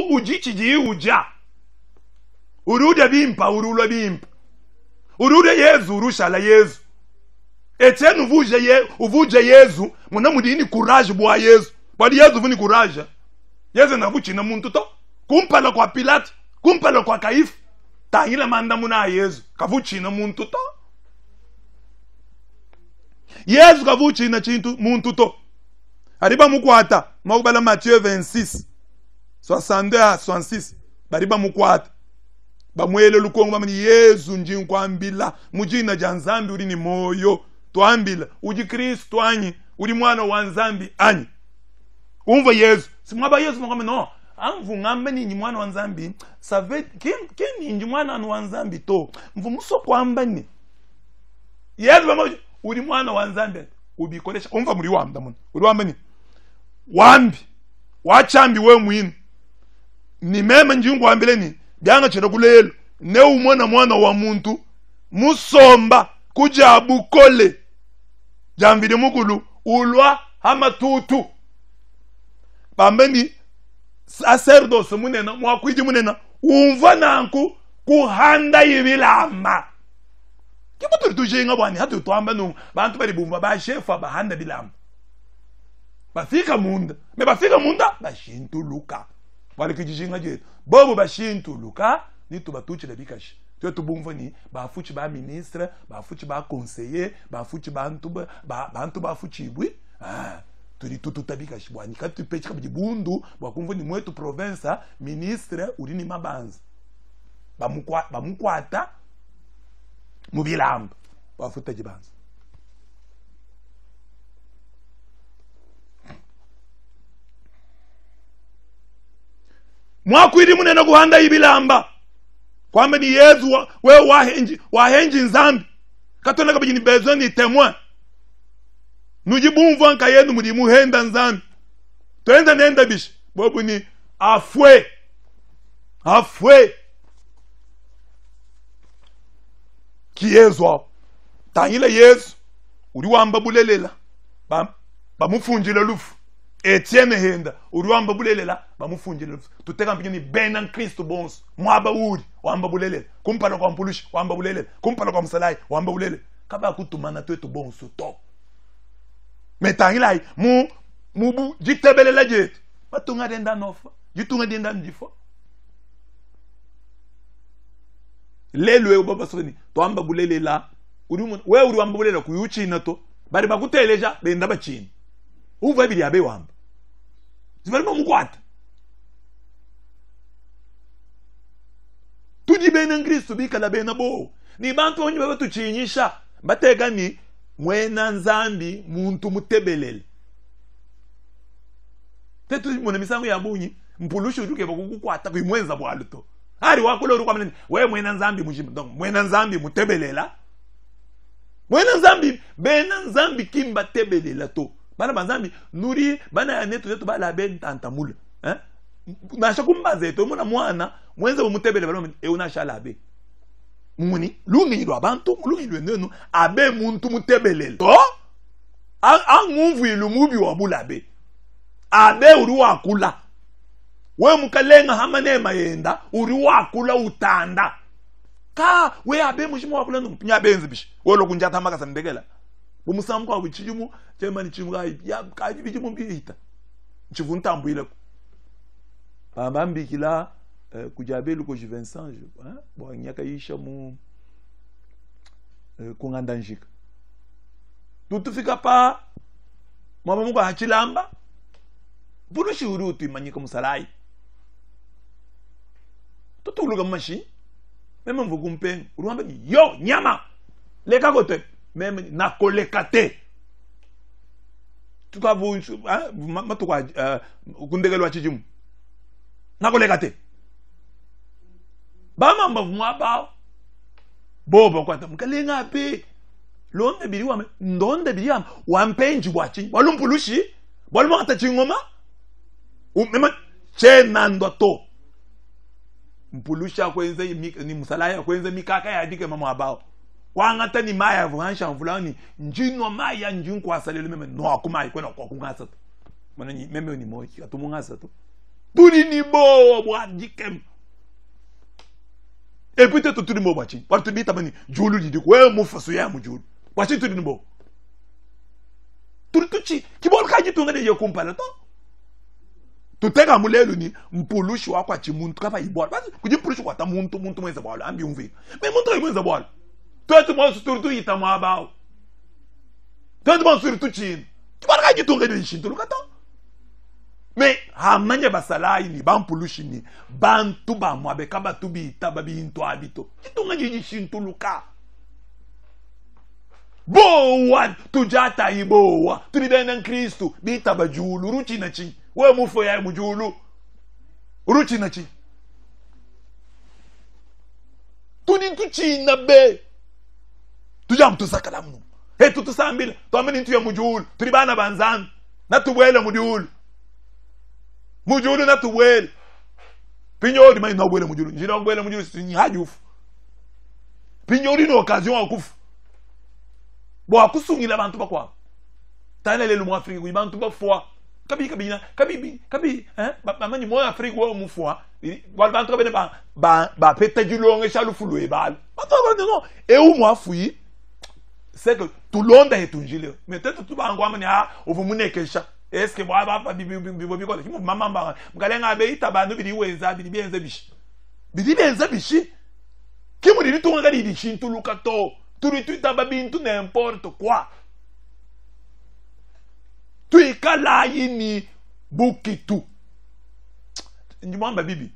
ujichiji uja urude bimpa urulwa bimpa urude Yezu urushala Yezu etienne uvuje Yezu muna mudini courage bwa Yezu bali Yezu vuni courage Yezu na vuchina muntu to kumpala kwa Pilate kumpala kwa Kaifu tangila manda muna Yezu kavuchina muntu to Yezu kavuchina chintu muntu to ariba mukwata makubala Matthieu 26 62 à 66 bariba mukwata bamwele lukongo bamani Yezu njinkwambila mujina ja Nzambi uri ni moyo twambila uji Kristo anyi uri mwana wa Nzambi anyi umva Yezu simwaba Yezu mwame no amvu ngambe ni mwana wa Nzambi save ken ni mwana wa Nzambi to mvu muso kwamba ni Yezu bama uri mwana wa Nzambi ubikolesha umva muri wamba mun uri wamba ni wambi wachambi we mwinu ni meme njingwambile ni byanga chera kulelo ne umwana wa muntu musomba kuja bukole jamvile mukulu ulwa hamatutu bambeni sacerdoce munena mwakwiji munena umva nanku kuhanda yibilamba kibuto tujenga bwani hatu twamba no bantu bali bumva ba shefa bahanda bilamba bafika munda me bafika munda bashintuluka wale kijijinga je bobo bashintuluka ni tubatuchi le bikashi tu tubumva ni bafuchi ba ministre bafuchi ba conseiller bafuchi bantu bantu bafuchi bwi turi tutabikashi bwani kati pechi kabiji bundu bakumva ni mwetu province ministre uri ni mabanza bamukwata mubilamba bafuta jibanza mwakwiri munena kuhanda ibilamba kwamba ni Yezu we wahenji Nzambi katona kabiji ni besoin ni témoin nujibumva nka yenu muri muhenda Nzambi twenda nenda bishi bobu ni afwe ki Yezu tangile Yezu uri wamba bulelela bamufunjile lufu Etienne henda uri wamba bulelela bamufunjile lufu tuteka mpini benan Kristo bonso mwaba uri wamba bulelela kumpala kwa mpulushi wamba bulelela kumpala kwa msalai wamba bulelela kaba kutumana twetu bonso to metangila mubu jitebelela jetu batunga denda nofa jitunga denda ndifa lelwe baba soni to wamba bulelela uri we wamba bulelela kuyuchina to bari bakuteleja benda bachini uva bili abe wamba zivalima mukwata tudi bena Kristo bikala bena bo ni bantu onye baba tuchinyisha batega ni mwena Nzambi muntu mutebelele tetu mona misango ya bunyi mpulushi utuke bakukwata kuimwenza bwaluto ari wakolo uri kwamene we mwena Nzambi mujimba donc mwena Nzambi mutebelela mwena Nzambi bena Nzambi kimba tebelela to bana banzambi nuri bana ya netu zetu bala ben tantamula na shakumbaze to mwana mwenze umutebele balo una shalabe muni lungi ndo abantu lungi ndo nenu abe muntu mutebelele to angumvu ilumubi wabulabe abe uri wakula we mukalenga hamane mayenda uri wakula utanda ka we abe mushimo wakula nya benzi bishi wolo kunjata makasa ndekela bumusamu kwa bichijumu chemani chimgai ya kaji bijumu bita chivuntambu ile bambikila kujabelu ko Vincent bon nyaka yisha mu kungandanjika tutufika pa mama mungu hachilamba burushi urutu imanyika musalai tutuluga mashi meme mvukumpe uruamba ni yo nyama leka kote meme na kolekate tukavu matukwa kundegelwa chijimu na kolekate bama mbavu mwaba bobo kwata mkalenga pe londe bili wame ndonde bili wame wampenji wachi walumpulushi walumata chingoma mema chena ndoto mpulushi akwenze ni musalaya akwenze mikaka ya dike mama abao wangata ni maya vuhansha mvulani njino maya njinko asalele meme no akumai kwena kwa kungasa to mana ni meme ni moki atumungasa to tuli ni bo bwa dikem. Et peut-être tout le monde bwachi. Parce que tu dis julu di ko mo faso ya mu julu. Bwachi tuli ni bo. Tuli tuchi ki bol kaji tunga de yokumpala to. Tutega mulelu ni mpulushi wakwa chimuntu kapa ibora. Basi kujipulushi kwa ta muntu mweza bwala ambi umvi. Mais muntu mweza bwala. Toi tu montres surtout ita mwabao. Toi tu montres surtout chin. Tu bol kaji tunga de shintu lukato. Mais hamanya basala ini bampulushi ni bantu ba mwabe kaba tubi tababi into habito. Kitunga jiji shintu luka. Boa tujata iboa. Tulibena Kristo bita bajulu ruchi na chi. We mufo ya mujulu ruchi na chi. Tuni tuchi na be. Tujam tusakala mnu. He tutusambila. Tuamini ntu ya mujulu. Tulibana banzan. Na tuwele mujulu. Mujulu na tuwele. Pinyori mai na wele mujulu. Njina wele mujulu sinyi haji ufu. Pinyori no occasion akufu. Bo akusungila bantu bakwa. Tana lelo mu Afrika bantu bafwa. Kabi bamani mo Afrika wo mu fwa. Wal bantu bene ba peta julonge chalu fulu e bal. Bantu non e u mu afui. C'est que tout londa est tunjile. Mais peut-être tout ba ngwa mani ha ovumune kesha. Est-ce que moi ba bibi ko mama ba ngalenga be itabanu bidi wenza bidi benza bishi. Bidi benza bishi. Kimu di tu ngadi di shintu lukato. Tu tababintu n'importe quoi. Tu ikala yini bukitu. Njumamba bibi.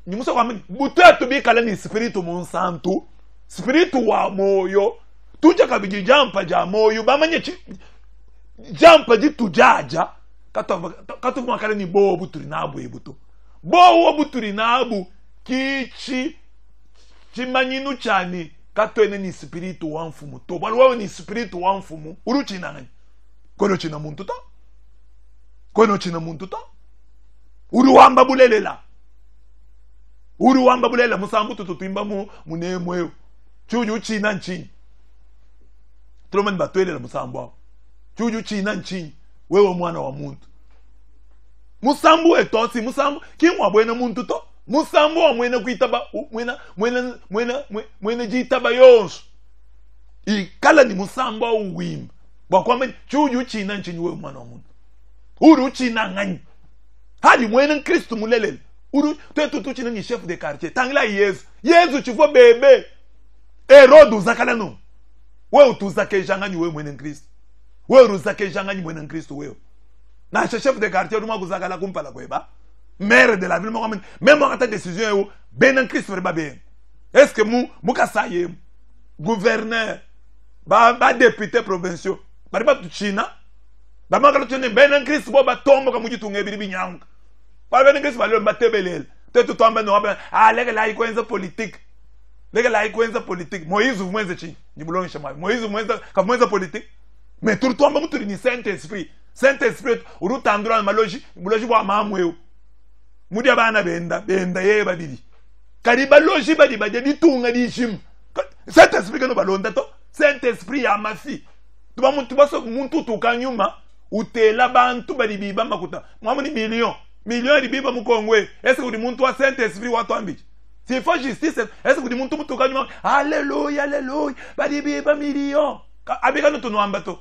Nyimusa kwa mini. Butetu bikala ni spiritu monsanto. Spiritu wa moyo. Tuja kabiji jampa ja moyo. Bamanye jampa di tujaja. Katu makala ni bo buturi nabu ebuto. Bo buturi nabu. Kichi. Chimanyinu chani. Kato ene ni spiritu wa mfumu. To balwa ni spiritu wa mfumu. Uruchi na ngani. Kono china muntu to. Kono china muntu to. Uruwamba bulelela. Uruwamba bulelela. Musambu tutuimba mune mweo. Chuju china nchini. Tulomani batuele la musambu wao. Chuju china nchini. Wewe mwana wa muntu. Musambu etosi. Musambu. Kimwa bwena muntu to. Musambu wa mwena kuitaba. Mwena jitaba yonsu. Ikala ni musambu wa uwimba. Bakwame chuju china nchini wewe mwana wa muntu. Uru china ngani. Hadi mwena Kristo mulelele. Uru tutu china ni chef de quartier. Tangila Yesu. Yesu chifo bebe. Herode uzakala no. Wewe utuzake jangani wewe mwena Kristo. Wewe uzake jangani mwena Kristo wewe. Na chef de quartier ruma kuzakala kumpala kweba. Maire de la ville mokamene. Même en ta décision yo benen Kristo reba ben. Est-ce que muka saye gouverneur ba député provinciaux bariba tu China ba makalo tene benen Kristo bo ba tombo ka mujitu ngebiri binyanga. Ba benen Kristo ba lo batebelele. Tetu tomba no ba leke la ikwenza politique. Leke la ikwenza politique. Moïse mwenze chi. Nibulonge shama. Moïse mwenza ka mwenza politique. Mais tout tomba mutu ni Saint-Esprit. Saint-Esprit urutandura maloji, muloji bo amamweo. Mudia bana benda ye babidi. Kariba loji badi badi ditunga di shim. Saint-Esprit no balonda to. Saint-Esprit ya mafi. Tuba muntu tukanyuma utela bantu badi biba makuta. Mwamuni million di biba mukongwe. Est-ce que muntu wa Saint-Esprit watu ambi? S'il faut justice, est-ce que muntu tukanyuma? Alléluia, alléluia. Badi biba million. Abika no tunuamba to.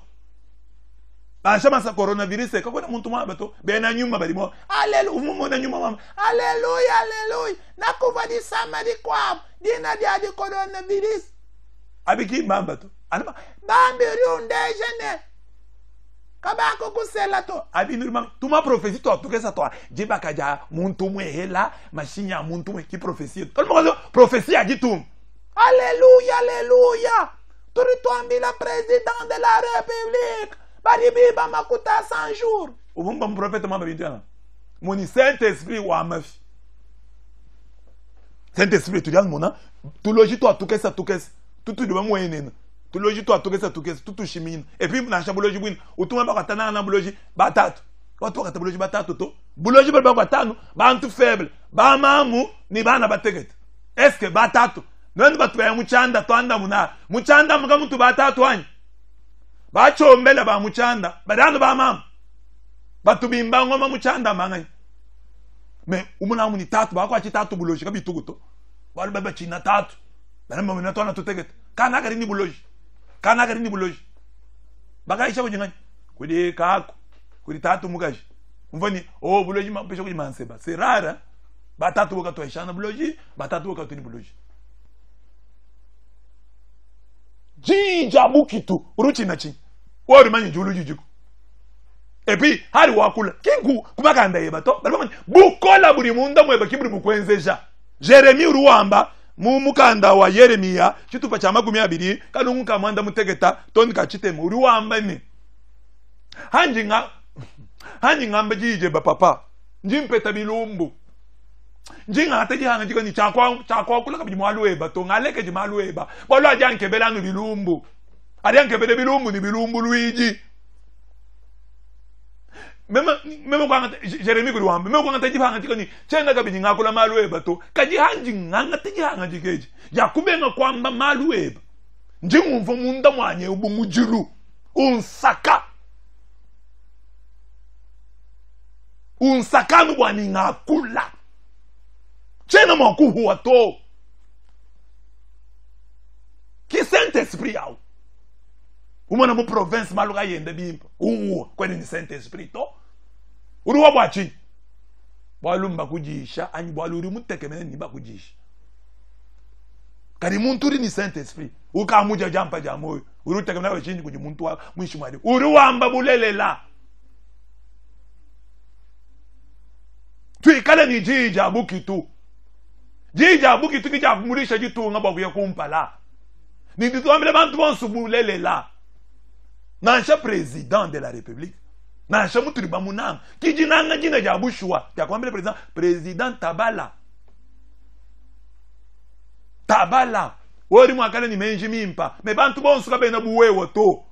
Bashama sa coronavirus ko na muntu mabato bena nyuma bali mo haleluya mo na nyuma mama haleluya haleluya nakuva di sama di kwam dina dia di coronavirus abiki mambato anaba bambi runde jene kabako kusela to abi nurma tuma prophétie to tukesa to jiba kaja muntu mwehela mashinya muntu mwe ki prophétie ko mo prophétie agitum haleluya haleluya turi la président de la république Baribiba makuta 100 jours. Ovumba prophète mamba bintu Moni Saint-Esprit wa mafi. Saint-Esprit tu dias mona, tu logis toi tukesa. Tutu de mo enena. Tu logis toi tukesa, tutu chimine. Et puis na chabologi win, utuma ba katana na bologi batatu. Watu wakata bologi batatu to. Bologi ba batanu, ba antu faible. Ba mamu ni bana bategete. Est-ce que batatu? Nani batu ya muchanda to anda muna. Muchanda mga mtu batatu anyi. Bacho mbele ba muchanda badano ba mama batubimba ngoma muchanda mangai mais umuna muni tatu ba kwa chitatu buloji kabi tuguto wal baba china tatu bana mama tona tutegeta kana gari ni buloji baga isha kujinganya kudi kako kudi tatu mugaji mvani oh buloji mapesha kujimanseba c'est rare batatu boka to ishana buloji batatu boka tuni buloji jinja bukitu uruchi na chi wori manyi julu jujuko et puis hari wakula kingu kumakanda yeba to balibamani bukola buri munda mweba kiburi bukwenzeja Jeremi uruwamba mukanda wa Yeremia chitupa cha 20 kanunga mwanda mutegeta toni kachitemu uruwamba ni hanji ngamba jije ba papa njimpeta bilumbu njinga ataji hanga jiko ni chakwa kula kabi mwalueba to ngaleke ji malueba bolo ajanke belanu bilumbu arianke bele bilumbu ni bilumbu Luigi mema kwa Jeremi kuruwamba mema kwa taji hanga jiko ni chenda kabi jinga kula malueba to kaji hanji nganga taji hanga jikeji yakubenga kwamba malueba njimumvo munda mwanye ubumujiru unsakanu bwani ngakula chena mwakuhu wato ki Saint-Esprit yao umwana mu province maluka yende bimpa kweni ni Saint-Esprit to uruwa bwachi bwalumba kujisha anyi bwaluri mutekemene niba kujisha kari muntu uri ni Saint-Esprit ukamuja jampa jamoyo urutekemene wachini kuji muntu wa mwishi mwadi uruwamba bulelela tuikale ni jija bukitu kija kumulisha jitu ngaba kuya kumpala ni tuambele bantu bonsu bulelela nansha président de la République nansha mutu riba munanga kijinanga jina ja bushwa ya kwambele président Tabala wori mwakale ni menji mimpa me bantu bonsu kabena buwewo to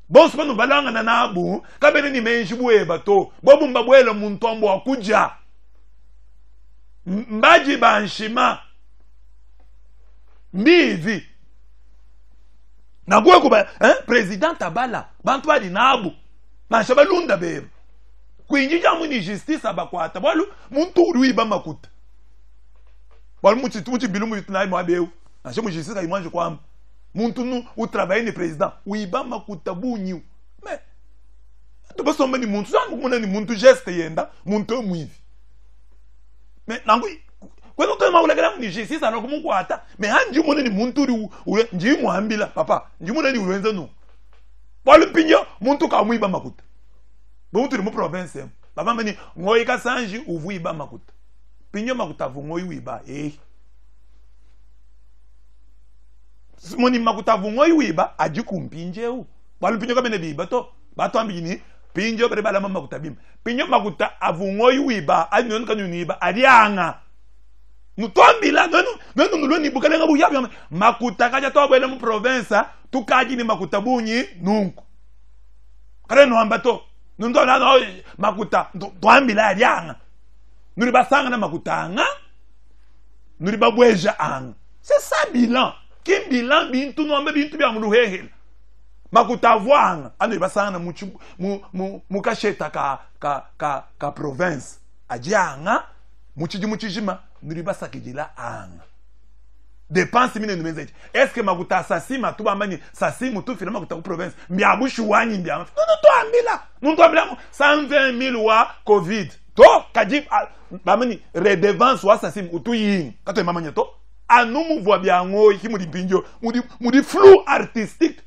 bonsu banu balanga na nabu kabene ni menji buweba to bobu mbabwela muntu ambo akuja mbaji banshima mbivi nagwe kuba president Tabala bantu badi nabu nasha balunda bebe kwinjija muni justice abakwata balu muntu uriba makuta balu muti bilumu bitunai mwabeu nasha mu justice imanje kwamba muntu nu utravaye ni president uiba makuta bunyu me to basomba ni muntu zangu muna ni muntu geste yenda muntu mwivi me nangu kwenu to maulagala ni justice anoko mukwata me hanji muna ni muntu uri nji muambila papa nji muna ni uwenza no balu pinyo muntu ka muiba makuta bo muntu mu province baba mani ngoi ka sanji uvuiba makuta pinyo makuta vu ngoi uiba moni makuta vungoi wiba ajikumpinjeu balu pinyo kabene biba to bato ambini pinjo bere bala makuta bim pinyo makuta avungoi wiba anyon kanyuniba arianga nutombila nonu nuloni bukalenga buyabi makuta kaja to bwele mu province tukaji ni makuta bunyi nunku kare no ambato nundo na no makuta toambila arianga nuri basanga na makuta nga nuri babweja anga c'est ça bilan kimbilan bintu no ambe bintu bya muluhehela makutavwanga ando basana mu kasheta ka province ajanga muchijima nuri basakijila anga dépense mine numezeje est-ce que makuta sasima tu bamani sasimu tu finalement makuta ku province mbiabushu wanyi mbia non to ambila 120,000 wa covid to kaji bamani redevance wa sasimu utuyi kato mamanya to anumu voit bien ngoi ki mudi pinjo mudi flou artistique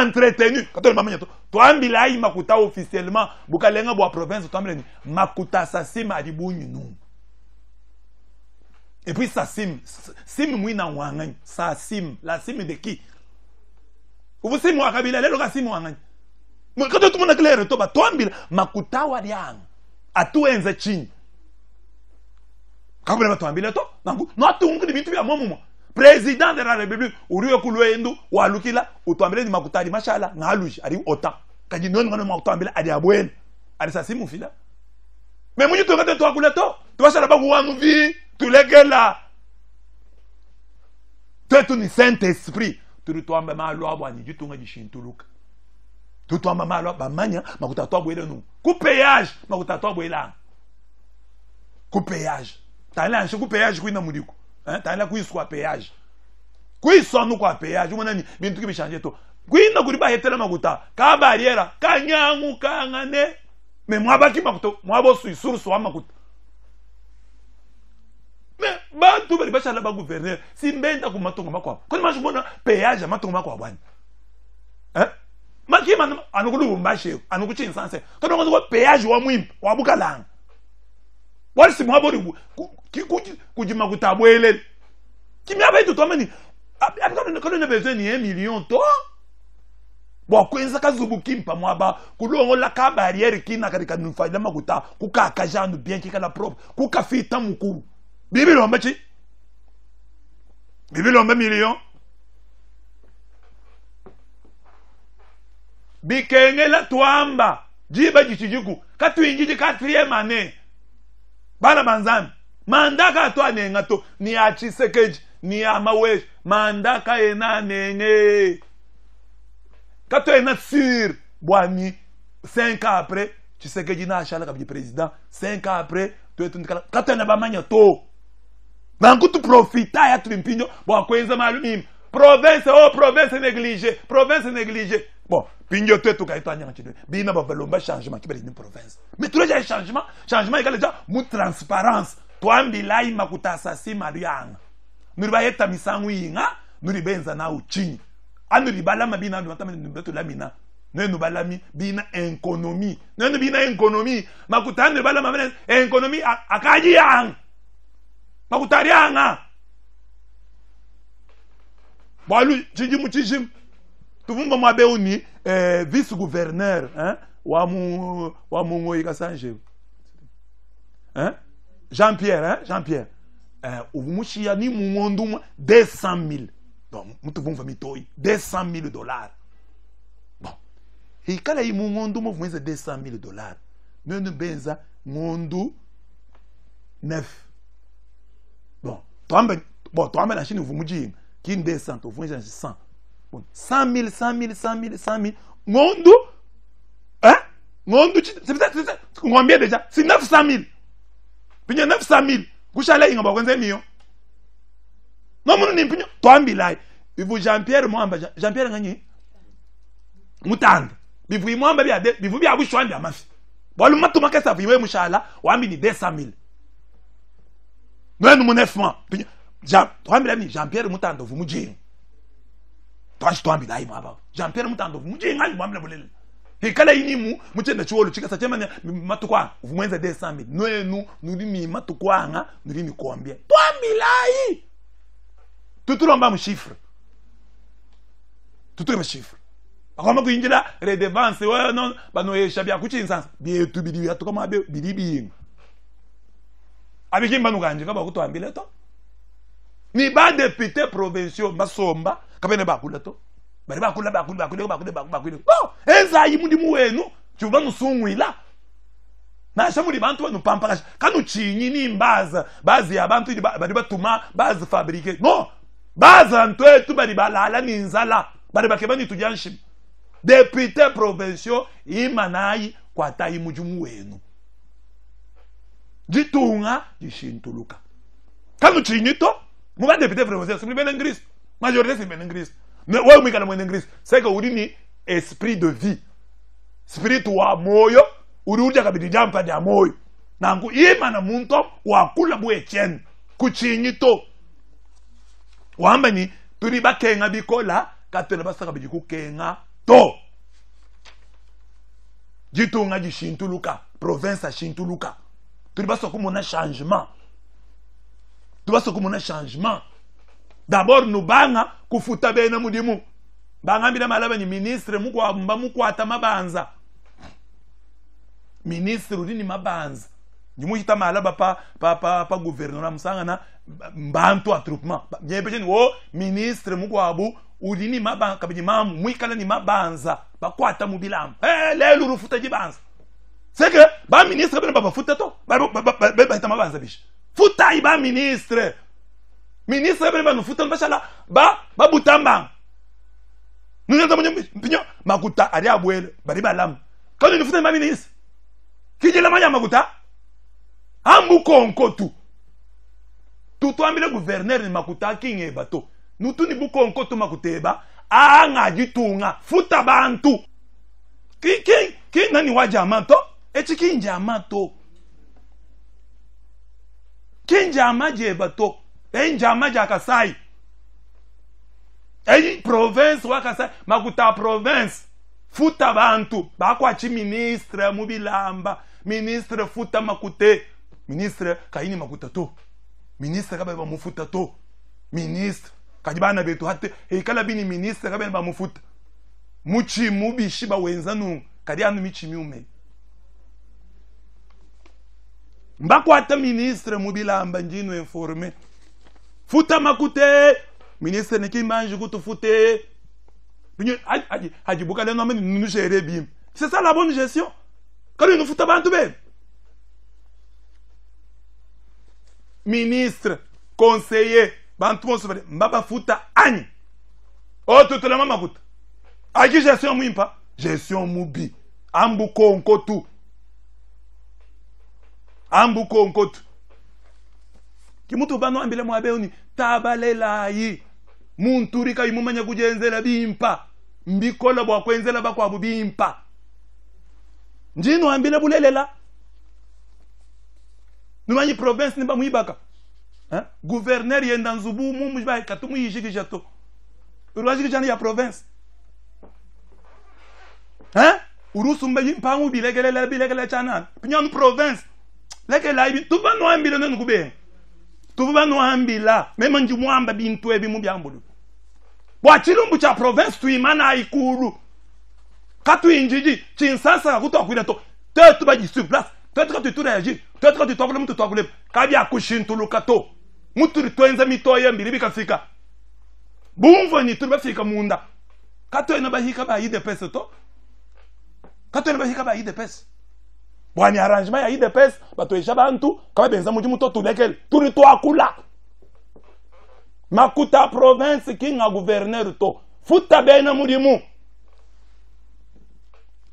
entretenu kato mamanya to ambila yi makuta officiellement bukalenga bo province to ambila makuta sasima adibunyi nu et puis sasim mwina wangani sasim la sim de qui vous sim wa kabila lelo ka sim wangani kato tumona clair to ba to ambila makuta wa diang atuenza chini kabula batuambile to nangu no atungu bintu bya momumo président de la république uriwe kulwendu walukila utuambile ni makutari mashala ngaluji ari ota kaji non ngano makutambile ari abwene ari sasimu fila mais munyi to ngate to akula to bashala ba kuwanu vi tulegela tetu ni Saint-Esprit turutuamba malo abwani jitunga jishintuluka tutuamba malo bamanya makuta to abwele nu ku péage makuta to abwela ku péage tala nshi ku péage ku ina muliko tala ku iswa péage ku isonu kwa péage mona ni bintu ki bishanje to ku ina kuri ba hetela makuta ka barrière ka nyangu ka ngane me mwabaki makuto mwabo su isuru so makuta me bantu bali bashala ba gouverneur simbenda ku matongo makwa ko ma shibona péage matongo makwa bwana makima anukulu mbashe anukuchi nsanse kana ngo péage wa mwimba wa bukalanga wasi mwabori kujima kutabwele kimya betu tomani abikano ne besoin ni 1 million to bo kwenza kazubu kimpa mwaba kulongo la ka barrière kina katika nufaida makuta kukaka jandu bien kikala propre kukafita mukuru bibi lomba chi bibi lomba million bikengela tuamba jiba jichijuku katuingiji 4e année bana manzami mandaka to anenga to ni achisekeji ni amawe mandaka ena nenge kato ena sur bwani 5 ans après chisekeji na achala kabji président 5 ans après kato ena bamanya to bankutu profita ya tulimpinyo bwa kwenza malumi province négligée bon pinyo tetu kaitanya ngachidwe bina bavalomba changement kibali ni province mais tout le changement égal déjà mu transparence twambi lai makutasa si marianga nuriba yeta misangu yinga nuribenza na uchini anuri balama bina ndo matama nbeto lamina nenu balami bina économie nenu bina économie makutande balama bina économie akaji yang makutari yanga balu chiji muchijim tuvumba mwabeuni vice-gouverneur wa mungo ikasanje Jean-Pierre uvumushia ni mungondu 200,000 bon mutuvumva mitoi 200,000 dollars bon ikala yi mungondu muvumeze 200,000 dollars nene benza ngondu 9 bon twambe na chini uvumuji kin 200 uvumeze 100 bon 100,000 ngondu ngondu c'est peut-être combien déjà c'est 900,000 pinya 900,000 kushala inga bakwenze miyo no munu ni pinya twambilai bivu Jean-Pierre mwamba Jean-Pierre ngani mutanda bivu mwamba bivu bya bushwandi amafi bolu matuma kesa biwe mushala wambi ni 200,000 no mu 9 mois pinya twambila ni Jean-Pierre mutanda vu mujinga twambilai mwaba Jean-Pierre mutanda vu mujinga mwambla bolele hikala inimu muchenda chuolo chikasa chema matukwa vumwenza 200,000 noenu nurimi matukwanga nurimi koambia twambilai tutulomba mu chiffre tutulomba chiffre akoma kuinjira redevance wa non banoyesha bya kuchinsansa byetu bidi yatukoma bidi abikimba nuganje kaba kutwambile to ni ba député provinciaux basomba kabene bakula to bari bakula bon enzayi mundi muwenu chuba nusungwila nasha muri bantu banu pampaka kanu chinyi ni mbaza bazi ya bantu bari batuma bazi fabrique no baza ntwetu bari balala ninzala bari bakebani tujanshi député provinciaux imanayi kwatayi mujumu wenu jitunga jishintuluka kanu chinyi to muba député provinciaux simli benengris majorité simli benengris ne wa mwikala mwenengris seka urini esprit de vie spirit wa moyo uruja kabidi jampa ya moyo nangu ima na muntu wakula bwe chen kuchinyito wamba ni turi bakenga bikola katela basaka bijiku kenga to jitunga jishintuluka province shintuluka turi basaka kumona changement d'abord nous banga kufuta bena mudimu banga mbila malaba ni ministre mukwata mabanza ministre udini mabanza nyimuhita malaba pa gouverneur musangana mbantu attroupement nyebeje ni wo ministre mukwabu udini mabanza kabiji mamu mwikala ni mabanza bakwata mubilamu lelo rufuta jibanza c'est que ba ministre bena bafuta to ba mabanza bishi futa iba ministre bena banufuta bashala ba butamba nunza munye mpinyo makuta ari abwele bari balamu kani nufuta ba ministre kijela manya makuta ambu konko tu tuambile gouverneur ni makuta kingeba to nutu ni bukonko tu makuteba anga jitunga futa bantu ki nani wajama to echi kinjama to kinjama jeba to enjama jakasai province wakasai makuta province futa bantu bakwa chi ministre mubilamba ministre futa makute ministre kaini makuta to ministre kabe ba mufuta to ministre kadibana betu hate ikala bini ministre kabe ba mufuta muchi mubishi ba wenzanu kadi anu michi miume mbakwa ata ministre mubilamba njino informe futa makute ministre ne kimanji kutu fute haji bukale no men nous gérer bim c'est ça la bonne gestion quand nous futa bantu be ministre conseiller bantu mo sobere mbaba futa ani o tout le mama kuta aji gestion muimpa gestion mubi ambu konko tu kimutu bano ambile mwabe uni tabalela yi munturika imumanya kujenzela bimpa mbikola bwa kwenzela bakwa bubimpa njino ambile bulelela numanyi province nimba muibaka gouverneur yenda nzubu mumu ba katumu yishiki jato urwajiki jani ya province urusu mba yimpangu bilegele chana pinyan province leke laibi tuba no ambile nenu kube tuba no ambila mema nji mwamba bintu ebi mu byambulu bwa chilumbu cha province tuimana ikulu katu injiji chinsasa kuto akwira to tetu baji sur place tetu katu tu réagir tetu katu tokole mutu tokole kabi akushintuluka to mutu ritwenza mitoya mbili bikafika bumvo ni tu bafika munda katu ena bahika ba ide pesa to katu ena bahika ba ide pesa bwani arrangement ya ide pesa bato esha bantu kaba benza muji muto tulekele turi to akula makuta province kinga gouverneur to futa bena mudimu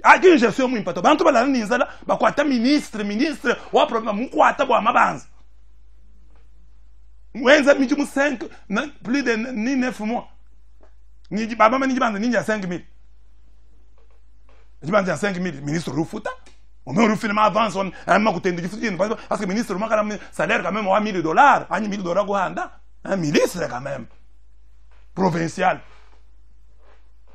akin gestion mu impato bantu balana ninzala bakwata ministre wa problème mukwata bwa mabanza mwenza miji mu 5 plus de 9 mois ni baba mani jibanza ninja 5000 jibanza 5000 ministre rufuta on me refile ma avance on makuta ndu jifuti parce que ministre makala salaire quand même $1000 ani $1000 go handa un ministre quand même provincial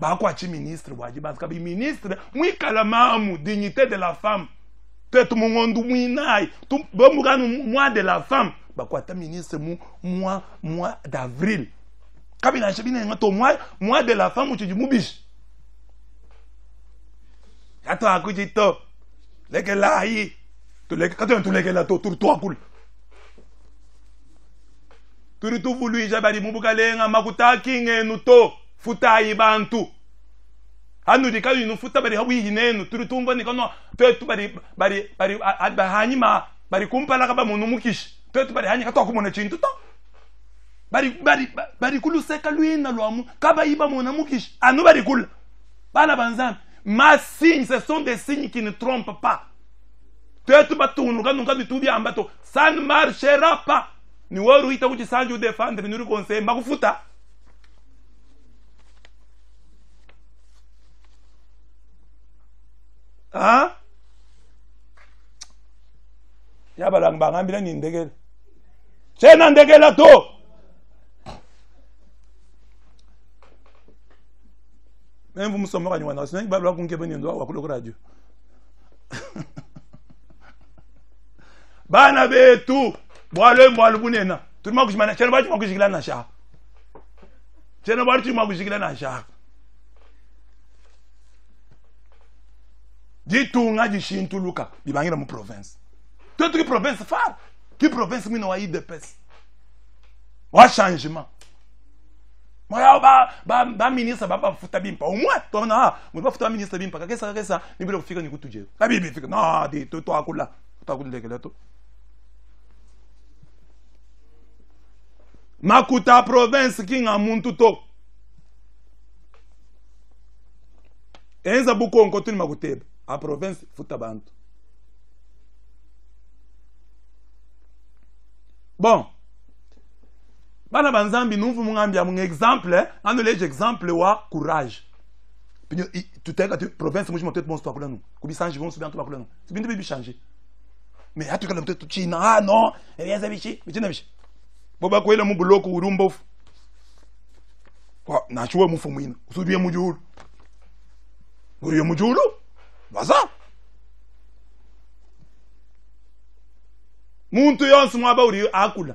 bakwa chi ministre waji parce que ministre mwikala mamu dignité de la femme peut mungondu mwinai tu bomuganu mois de la femme bakwa ta ministre mois d'avril kabina chabina ngato mois de la femme uchi mubishi ato akujito leke lai tu leke kato tu leke la to tu akul turitu vulu ijabari mubukalenga makutaki ngenu to futa ibantu hanu dikali nu futa bari hawi hinenu turitu mbani kono tetu bari hanyima bari kumpala kaba munumukishi tetu bari hanyika to kumona chintu to bari kuluseka luina lwamu kaba iba munamukishi anu bari kula bana banzana ma signes ce sont des signes qui ne trompent pas tetu batunu kanu kanu tubi ambato ça ne marchera pas ni waru ita kuti sanju defendre ni conseil makufuta ya balang bangambila ni ndegela chena ndegela to memvu musomo kanywa na singa babla kunkebe ni ndo wakulo radio bana betu bwalo mbwalo bunena tulima kushimana chena bachi makujikila na sha chena bachi makujikila na sha ditunga jishintuluka bibangira mu province toute province phare qui province mino wa ide pes wa changement moya ba ministre ba futa bimpa au moins to na mo ba futa ministre bimpa kesa ni bilo kufika ni kutuje kabibi fika na di to akula lekela to makuta province kinga muntu to enza buko nkotuni makuteba a province futa bantu bon bana banzambi numvu mungambia mun exemple ando leje exemple wa courage pinyo tuteka tu province mujimo tete monsto akula nu kubisanji vont subir to bakula nu sibindi bibi changer mais atu kala mtetu china ah non eliaza bichi bichina bichi boba kwela mu buloko urumbo kwa na chuwe mu fumina usubie mujulu uriye mujulu baza muntu yonse mwaba uri akula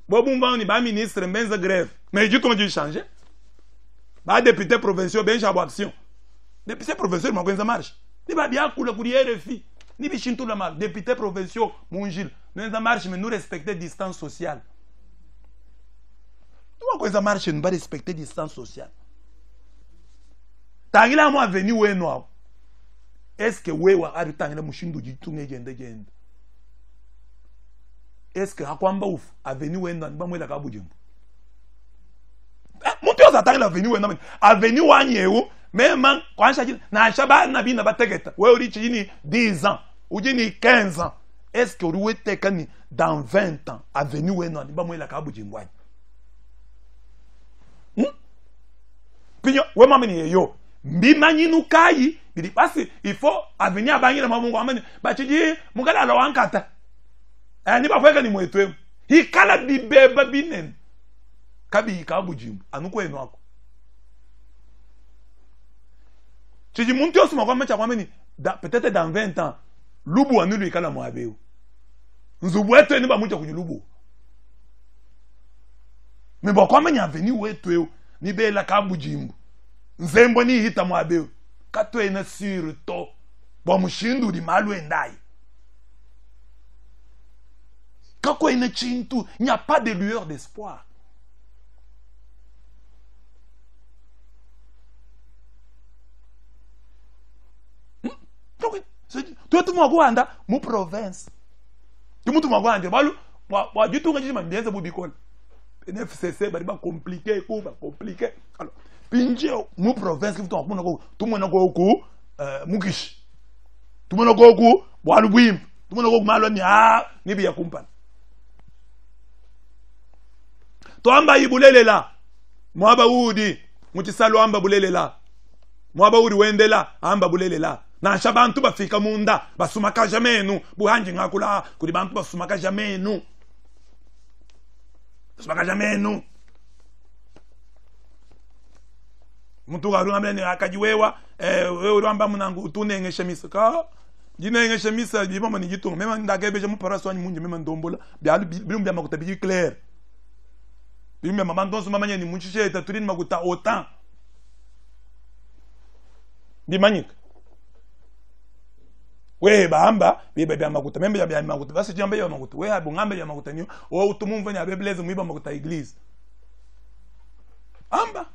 bobumba ni ba ministre mbenza grève mais du comment tu changer ba député provincial ben jabo action député provincial mwenza marche ni ba bien kula kuri RFI ni bishintu la mal député provincial munjil mwenza marche mais nous respecter distance sociale nous mwenza marche nous pas respecter distance sociale tangila mo avenue weno est-ce que wewa ari tangila mushindu jitunge gende est-ce que akwamba uf avenue wenda bamwela ka bujimbo muntu yoza tangela avenue wenda avenue wanyeu même kwansha na shaba na bina bategeta we uri chini 10 ans ou ni 15 ans est-ce que uri tekani dans 20 ans avenue wenda bamwela ka bujimbo pinyo we mameni yo mbimanyi nukai bidi basi il faut avenue abangila mamungu amani bachiji mugala lo wankata ni bafweka ni mwetwe hikala bibeba binen kabi kabujimbu anuko eno ako chiji muntu yosuma kwa mecha kwa meni peut-être dans 20 ans lubu anulu ikala mwabeo nzubu eto ni bamucha kunyu lubu mbo kwa menya aveni wetwe ni bela kabujimbu nzembo ni hita mwabeo katwe na sur to bo mushindu di malu endai. Quand il n'y a pas de lueur d'espoir. Tout le monde a une province. Tout le monde a une province. Du tout, je me dis que NFCC est compliqué. Alors, pinje mu province qui tout le monde a go mukish. Tout le monde a go boalubwim. Tout le monde a go maloni ni biya kumpan. Toamba ibulele la mwaba udi mutisalo amba bulele la mwaba udi wendela amba bulele la na shabantu bafika munda basumaka jamenu buhanji ngakula kuri bantu basumaka jamenu muntu garu ngamene akajiwewa wewe rwamba munangu tunengeshe misaka jinengeshe misa bibamo ni gitunga mema ndagebeje mu paraswani munje mema ndombola byalubya makutabiji clair bimbe mama ndonso mama nyeni munchishe taturini makuta autant bimanyika we bamba bibe bya makuta membe bya makuta basi jambe ya makuta we abo ngambe ya makuta ni o utumumva nya bebeleze muiba makuta église amba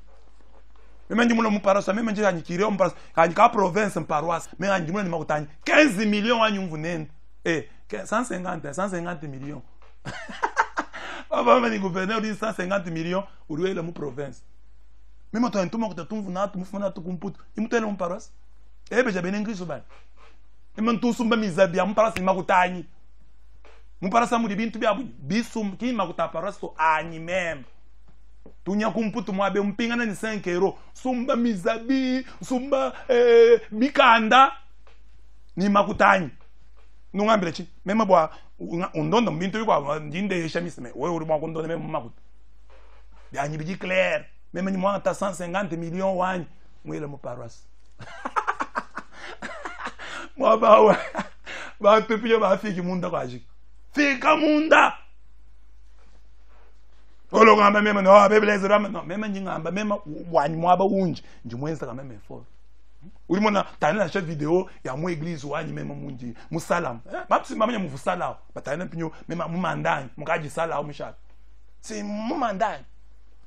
mema ndimulo mu paroisse mema njira nyikire mu paroisse ka province paroisse mema ndimulo ni makuta 15 millions anyumvu nene 150 millions Avant, le gouverneur dit 150 millions, ou est la province. Même quand tu m'as tout na tu m'fona tu compute, il me telle mon paroisse. Eh ben j'avais n'engris souvent. Et même tout sumba misabia, mon paroisse ma coutani. Mon paroisse a moudi tu biabu, bisum qui ma coûta paroisse so ani même. Tu n'y a compute moi be mpinga na 5 €. Sumba misabi, sumba bikanda ni makutani. Nungambile chi, même boa undondo mbintu kwa ndinde chemise mais wewe ulimwa kundone même makuta byanyi biji clair même ni mwanga ta 150 millions wani mwele mu paroisse mwa bawa ba tupio ba fiki munda kwaji fika munda olo ngamba même no bebeleze rama no même ngamba même wani mwaba unji njimwenza kama même fort ulimona tana na vidéo ya mu église wani même munji musalam mapsi mamanya mu fusala batana pinyo même mu mandani mukaji sala mu shaka c'est mu mandani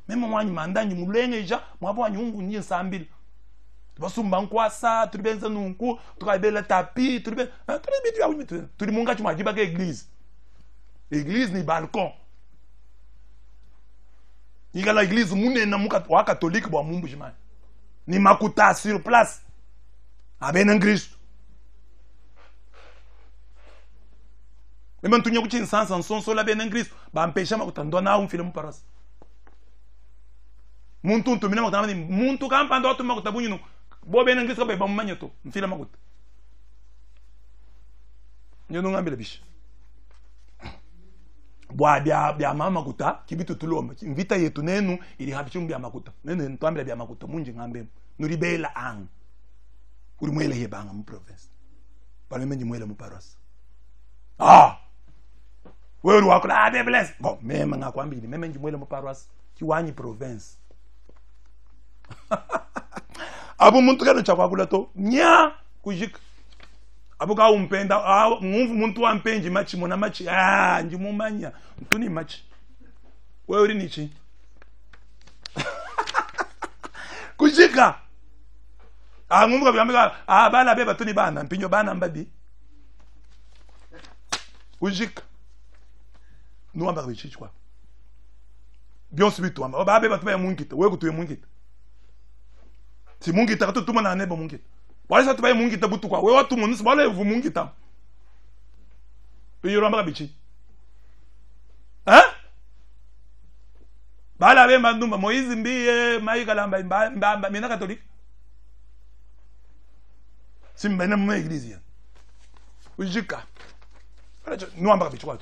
même wani mandani mulengeja mwabo wani ungu ni nsambili basumba nkwasa tulibenza nunku tukabela tapi tulibe tulimunga chuma jiba ke église ni balcon igala église munena muka wa catholique bwa mumbu jimani ni makuta sur place abena Kristo Même si tu as une sens en son la bien en Christ, bah empêcher ma kutandona un film paras. Muntu tu mina makutana muntu kampa ndo tu makutabu nyino. Bo bien en Christ ba manya to, mfila makut. Nyono ngambele bish. Bwa bia mama makuta kibitu tuloma. Invita yetu nenu ili habichu bia makuta. Nenu ntwambela bia makuta munji ngambe. Nuribela ang. Uri mwele hebanga mu province. Pale menji mwele mu paras. Ah! Wewe wako la de bless. Bon, mema ngakwambili, mema menji mwele mu paras. Kiwanyi province. Abu muntu kano cha kwakula to nya kujik. Abu ka umpenda muntu wa mpenji machi mona machi njimumanya ntuni machi. Wewe uri nichi? Kujika. Mungu kabiyambika bana beba tuni bana mpinyo bana mbadi. Kujika. Nuamba bichichi kwa. Bien subi tuamba. Ba beba tuba mungita. Wewe kutuye mungita. Si mungita katu tuma na nebo mungita. Wale sa tuba mungita butu kwa. Wewe watu munisi wale vu mungita. Iyo ramba bichi. Bala bemba ndumba Moizi mbiye maika lamba mbamba mina katolika. Simba na mu iglesia. Ujika. Nuamba bichi kwa.